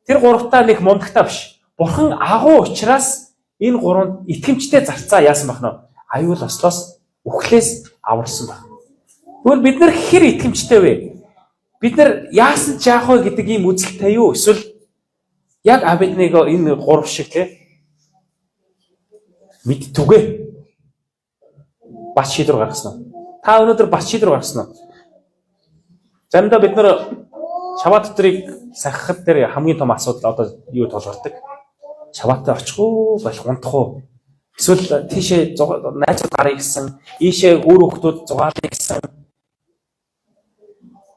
тэр гуравтаа нэг мундагтаа биш. Бурхан агуу учраас энэ гурванд итгэмжтэй зарцаа яасан бахна. Аюул ослоос үхлээс аварсан баг. Тэгвэл бид нар хэр итгэмжтэй вэ? Бид нар яасан ч яах вэ гэдэг ийм үзэлтэй юу? Эсвэл яг Абедnego энэ гурав шиг те мэдтүгэ бат шийдвэр гаргасан уу? Та өнөөдөр бат шийдвэр гаргасан уу? Заримдаа бид нар шабат өдрийг сахихад дээр хамгийн том асуудал одоо юу тулгардаг? Шабатаа очихгүй болох унтах уу? Эсвэл тийшээ найзууд гарыг гэсэн, ийшээ өөр хүмүүс зугаалыг гэсэн.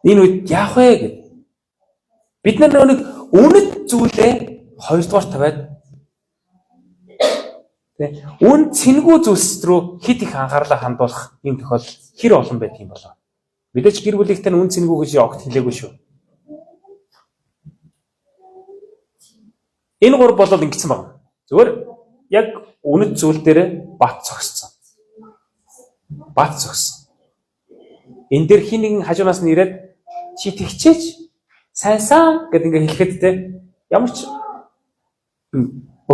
Энэ үед яах вэ гэв. Бид нар нэг үнэт зүйлээ хоёрдугаар тавиад үн цэнгүү зүйлс рүү хит их анхаарлаа хандуулах юм тохиол хэр олон байдаг юм болоо. Мэдээж гэр бүлийнхтэй үн цэнгүү гэж огт хэлээгүй шүү. Энэ гур болол ингэсэн байна. Зүгээр яг үнэт зүйл дээр бат цогссон. Бат цогссон. Энэ дэр хин нэгэн хажуунаас нь ирээд чи тэгчээч сайнсан гэд ингээ хэлэхэд те ямар ч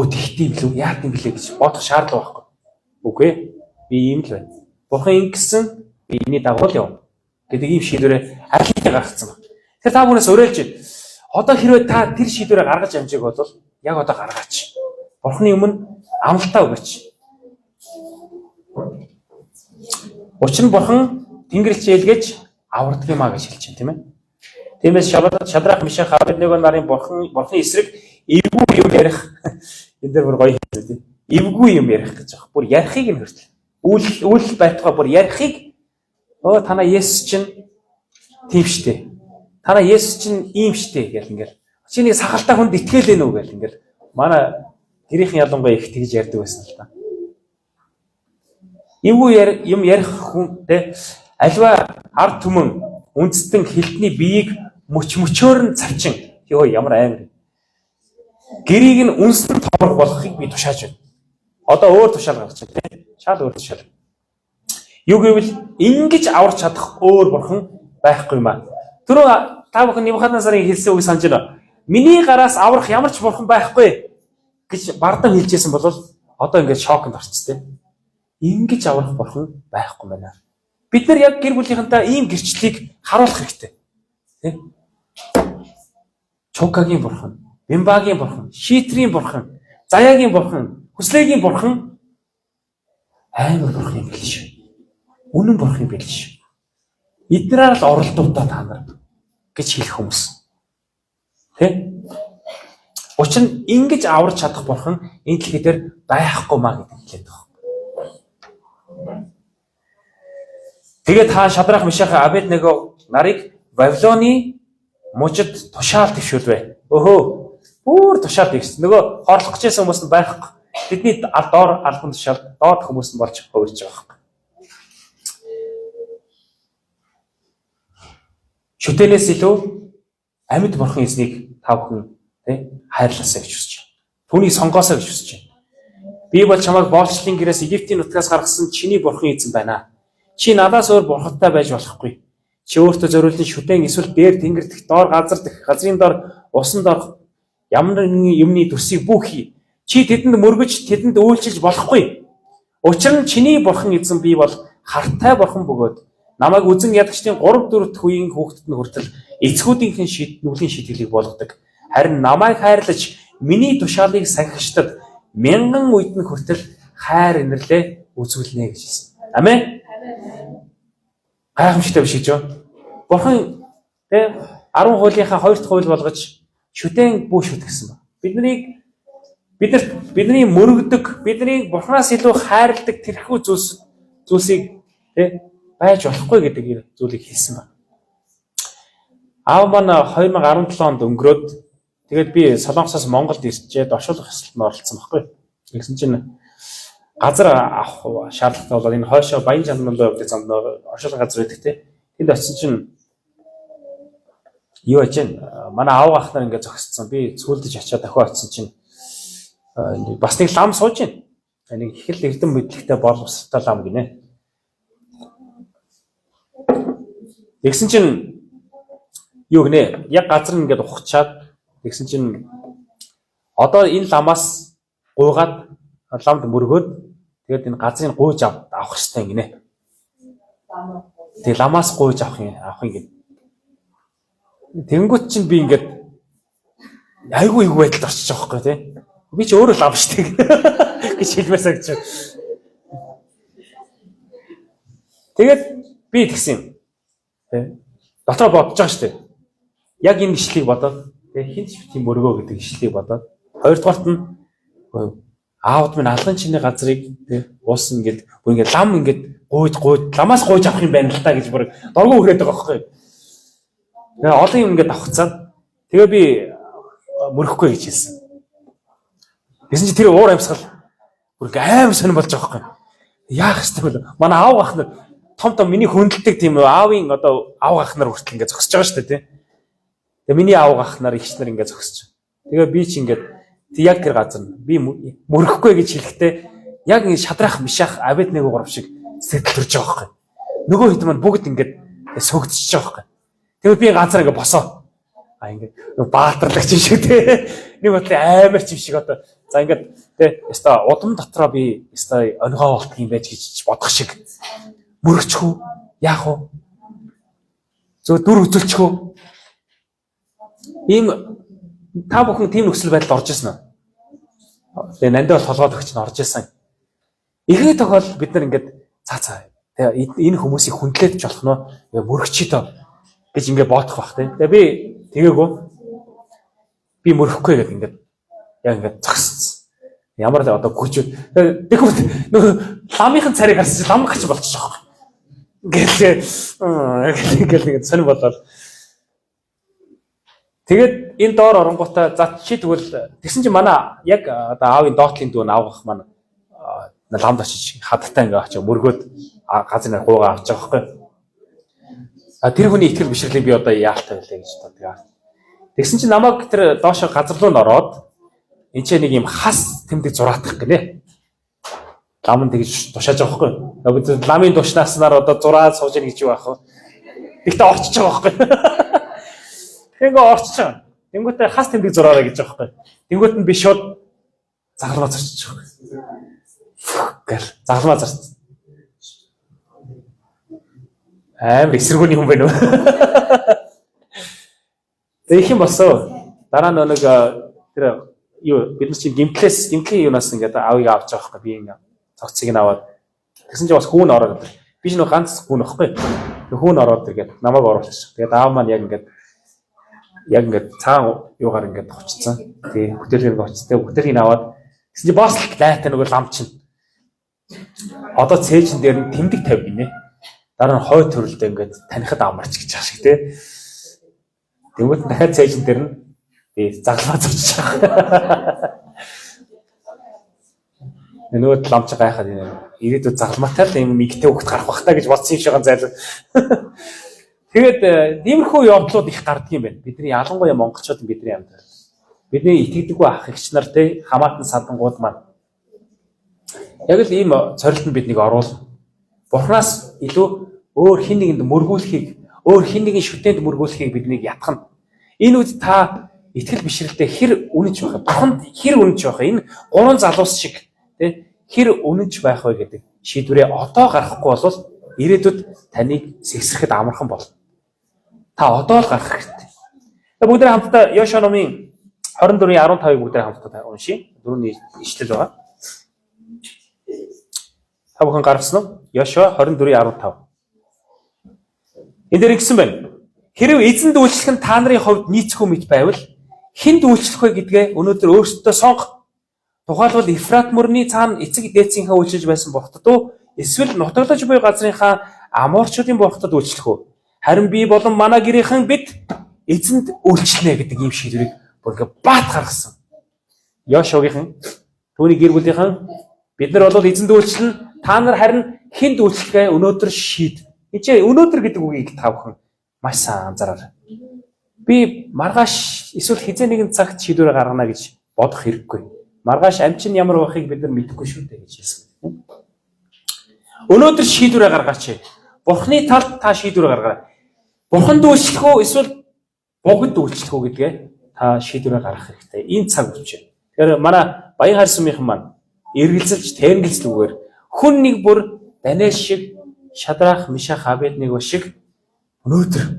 тэгтийм лүү яат юм блэ гэж бодох шаардлага байхгүй. Үгүй ээ. Би ийм л байна. Бурхан ингэсэн би энэний дагуу л яв гэдэг ийм шийдвэрээ аль гаргацсан байна. Тэгэхээр та бүнээс уриалж байна. Одоо хэрвээ та тэр шийдвэрээ гаргаж амжиг бол яг одоо гаргаач. Бурханы өмнө амлалтаа өгөөч. Учир нь Бурхан Тэнгэрч ээлгэж авардаг юмаа гэж хэлж байна тийм ээ. Тиймээс Шадрах, Мишах, Абедnego нарын Бурханы эсрэг эвгүй юм ярих. Энэ дээр бүр гоё хэлсэн тийм. Эвгүй юм ярих гэж байна. Бүр ярихыг нь хүртэл. Үйл байтугай бүр ярихыг танаа Есүс чинь тийм штэ. Танаа Есүс чинь ийм штэ гэл ингээл. Чи нэг сахалтай хүнд итгэл ээ нү гэл ингээл. Манай гэрийнхэн ялангуяа их тэгж ярьдаг байсан л та. Эвгүй юм ярих хүнтэй альва ард түмэн үндэстэн хилтний биеийг мөчөөр нь цавчин. Йоо ямар аймар. Гэрийг нь үнсэн томрох болохыг би тушааж байна. Одоо өөр тушаал гаргаж байна тийм. Шал өөр тушаал. Юу гэвэл ингэж аварч чадах өөр Бурхан байхгүй юм аа. Түрүү та бүхэн Небухаднецарын хэлсэн үг санаж байна. Миний гараас аврах ямар ч Бурхан байхгүй гэж бардам хэлжсэн бол одоо ингэж шоконд орц тийм. Ингэж аврах Бурхан байхгүй байна. Бид нар яг гэр бүлийнхэнтэй ийм гэрчлэлийг харуулах хэрэгтэй. Тийм. Чукагийн Бурхан, Бимбагийн Бурхан, Шитрийн Бурхан, Заяагийн Бурхан, Хүслэгийн Бурхан амар Бурхан юм биш. Үнэн Бурхан юм биш. Эднэрээр л оролдуудаа та нар гэж хэлэх хүмүүс. Тэ? Учир нь ингэж аварч чадах Бурхан энэ дэлхий дээр байхгүй маа гэдэг хэлээд байгаа. Тэгээд та Шадрах, Мишах, Абедnego нарыг Вавилоны мужид тушаал твшүүлвэ. Өхөө бүр тушаал тэгс. Нөгөө хорлох гэжсэн хүмүүс нь байхгүй. Тэдний доор албан тушаал доод хүмүүс нь болж хувирж байгаа. Шүтэнээс илүү амьд бурхан эзнийг та бүхэн хайрлаасаа гэж хүсэж байна. Түүнийг сонгоосоо гэж хүсэж байна. Би бол чамайг боолчлын гэрээс Египтийн нутгаас гаргасан чиний бурхан эзэн байна. Чи надаас өөр бурхантай байж болохгүй. Чи өөртөө зориулсан шүтэн эсвэл дээр тэнгэр дэх доор газар дэх газрын доор усан доор ямар нэгэн юмны төсийг бүх хий. Чи тэдэнд мөргөж тэдэнд үйлчилж болохгүй. Учир нь чиний бурхан эзэн би бол хартай бурхан бөгөөд намайг үзэн ядагчдын 3-4 дахь үеийн хүүхдэд нь хүртэл эцгүүдийнхэн нүглийн шитгэлийг болгодог. Харин намайг хайрлаж миний тушаалыг сахигчдад 1000 үед нь хүртэл хайр инэрлээ үзүүлнэ гэж хэлсэн. Амен. Гайхамшигтай биш гэж байна. Бурхан 10 хуулийнхаа 2 дахь хууль болгож шүтэн бүү шүт гэсэн байна. Бидний мөрөгдөг, бидний бурханаас илүү хайрладаг тэрхүү зүйлсийг байж болохгүй гэдэг зүйлийг хэлсэн байна. Аав маань 2017 онд өнгөрөөд тэгээд би Солонгосоос Монголд ирчээд оршуулгах ёслолтод оролцсон байхгүй. Тэгсэн чинь газар авах шаардлагатай болоод энэ хойшоо Баян Жанман руу явдаг замд оршуулгах газар байдаг те. Тэнд очсон чинь юу яаж вэ? Манай аав ах нар ингээд зогссон. Би цүүлдэж очиад дахиад очсон чинь бас нэг лам сууж байна. Нэг их л эрдэм мэдлэгтэй боловсралтай лам гинэ. Тэгсэн чинь юу гинэ? Яг газар нь ингээд ухчаад тэгсэн чинь одоо энэ ламаас гуйгаад ламд мөргөөд тэгээд энэ газрыг гуйж авах хэрэгтэй гинэ. Тэгээд ламаас гуйж авах юм гинэ. Тэнгүүт чинь би ингээд айгүй байдалд орчиж байгаа байхгүй тий. Би ч өөрөө лам штэ гэж хэлмээсаа гэж. Тэгээд би тэгсэн юм. Дотроо бодож байгаа штэ. Яг энэ гişлийг бодоод хинт тийм мөргөө гэдэг гişлийг бодоод хоёрдугаарт нь аавд минь алган чиний газрыг уус ингээд бүр ингээд лам ингээд гуйд ламаас гуйж авах юм байна л та гэж бүр доргоо хүрээд байгаа байхгүй. Тэгээ олон юм ингээд авахцаад тэгээ би мөрөхгүй гэж хэлсэн. Тэгсэн чи тэр уур амьсгал бүр аим сонирн болж байгаа байхгүй. Яах ёстой вэ? Манай аав ах нар том миний хүндэлдэг тийм аавын одоо аав ах нар хүртэл ингээд зогсож байгаа шүү дээ тий. Тэгээ миний аав ах нар ихч нар ингээд зогсож. Тэгээ би чи ингээд яг тэр газар би мөрөхгүй гэж хэлэхдээ яг ингэ Шадрах, Мишах, Абедnego гурав шиг сэтгэл төрж байгаа байхгүй. Нөгөө хэд маань бүгд ингээд сөгдөж байгаа байхгүй. Тэгээ би газар ингэ босоо. Ингээд баатарлагч юм шиг тий. Нэг бодлоо амар ч юм шиг одоо за ингээд тий яста удам дотроо би яста өнгөө болтго юм байж гэж бодох шиг мөрөгчхүү яах вэ? Зөв дүр үзүүлчихүү. Ийм та бүхэн тийм нөхцөл байдалд орж ирсэн үү? Тэгээ нандаа бол толгойд өгч нь орж ирсэн. Ихэнх тохиолдолд бид нар ингээд цаа тэгээ энэ хүмүүсийг хүндлээд ч болох нөө мөрөгчий доо гэж ингээд бодох бах тий. Тэгээ би тэгээгүй би мөрөхгүй гэдэг ингээд яг ингээд зогссон. Ямар л одоо гүж тэгэхгүй нөгөө ламынхын царийг харсан чинь лам гач болчихж байгаа. Ингээд сонир болоод тэгээд энэ доор оронгуудаа за чи тэгвэл тэгсэн чинь манай яг одоо аавын доотлын дүү аавах маань ламд очиж хадтай ингээ очиж мөргөөд газрын гуугаа авч байгаа байхгүй. Тэр хүний итгэл бишрэглийг би одоо яалтай байлаа гэж боддог. Тэгсэн чинь намайг тэр доошо газар руу н ороод энэ ч нэг юм хас тэмдэг зураатах гинэ. Лам нь тэгж тушааж байгаа байхгүй. Бид ламын тушнааснаар одоо зураад сууж ийн гэж юу аах вэ? Тэгтээ орчиж байгаа байхгүй. Тэгээ орчиж байгаа. Тэнгүүтээ хас тэмдэг зураарай гэж байгаа байхгүй. Тэнгүүт нь би шууд загалмаа зарчиж байгаа. Гэл загалмаа зарч. Амар эсэргүүний хүн байна уу? Тэг их юм болсон. Дараа нь нэг тэр юу бид нар чинь гимтлийн юунаас ингээд аавыг авч байгаа байхгүй. Би ингээд цогцыг нь аваад тэгсэн чинь бас хүүн ороод гэдэг. Би ч нэг ганц хүүн واخгүй. Тэг хүүн ороод тэгээд намайг оруулчих. Тэгээд аав маань яг ингээд цаан юугаар ингээд хочцсон. Тэгээ бүтээлийг очтой бүтээлийг аваад Гэсэн чи босс лайтай нөгөө лам чинь. Одоо цээжин дээр нь тэмдэг тавь гинэ. Дараа нь хой төрөлдөө ингээд танихад амарч гэж байгаа шиг тий. Тэгвэл дахиад цээжин дээр нь заглаа зурчих байгаа. Нөгөө ламч гайхаад ирээдүйд загламатай л юм игтэй хөвгт гарах бах та гэж бодсон юм шиг зайлаа. Тэгээд иймэрхүү явдлууд их гардаг юм байна. Бидний ялангуяа монголчууд бидний амьд. Бидний итгэдэггүй ах эгч нар те хамаатан садангууд маань яг л ийм цорилтонд биднийг оруулна. Бурханаас илүү өөр хин нэгэнд мөргүүлэхийг, өөр хин нэгэн шүтээнд мөргүүлэхийг биднийг ятгахна. Энэ үед та итгэл бишрэлтэй хэр үнэнч байх вэ? Бурханд хэр үнэнч байх вэ? Энэ гурван залуус шиг тэ хэр үнэнч байх вэ гэдэг шийдвэрээ одоо гаргахгүй бол ирээдүйд таныг сэгсрэхэд амархан болно. Та одоо л гарах хэрэгтэй. Тэгээ бүгд хамтдаа Йошуа номын 24:15-ыг бүгд хамтдаа уншийе. Дөрөвний ишлэл байгаа. Та бүхэн гаргасан уу? Йошуа 24:15. Энд дээр ингэсэн байна. Хэрв эзэнд үйлчлэх нь та нарын хувьд нийцэхгүй мэт байвал хэнд үйлчлэх вэ гэдгээ өнөөдөр өөрсдөө сонго. Тухайлбал Ефрат мөрний цаана эцэг дээдсийнхээ үйлчилж байсан бурхтад уу эсвэл нутаглаж буй газрынхаа аморчуудын бурхтад үйлчлэх үү? Харин би болон манай гэрийнхэн бид эзэнд үйлчлэнэ гэдэг ийм шийдвэрийг бүр ингээ баат гаргасан. Йошуагийн түүний гэр бүлийнхэн бид нар бол эзэнд үйлчлэн та нар харин хэнд үйлчлэхээ өнөөдөр шийд. Эцээ өнөөдөр гэдэг үгийг та бүхэн маш сайн анзаараарай. Би маргааш эсвэл хизээ нэгэн цагт шийдвэр гаргана гэж бодох хэрэггүй. Маргааш амчин ямар байхыг бид нар мэдэхгүй шүү дээ гэж хэлсэн. Өнөөдөр шийдвэрээ гаргаач. Бурхны талд та шийдвэр гаргаарай. Бурханд үйлчлэх үү эсвэл богд үйлчлэх үү гэдгээ та шийдвэрээ гаргах хэрэгтэй. Энэ цаг үеч. Тэгэхээр манай Баян хайр сумынхан маань эргэлзэлж, тэнгэлзлүүгээр хүн нэг бүр Даниэл шиг, Шадрах, Мишах, Абедnego шиг өнөөдөр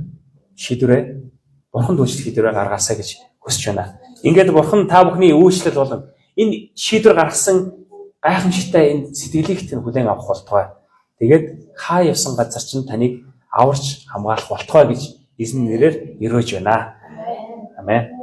шийдвэрээ Бурханд үйлчлэх шийдвэрээ гаргаасаа гэж хүсэж байна. Ингээд Бурхан та бүхний үйлчлэл болон энэ шийдвэр гаргасан гайхамшигтай энэ сэтгэлийг тань хүлээн авах болтугай. Тэгээд хаа явсан газар чинь таныг аварч хамгаалах болтугай гэж эзэн нэрээр өрөөж байна. Амен.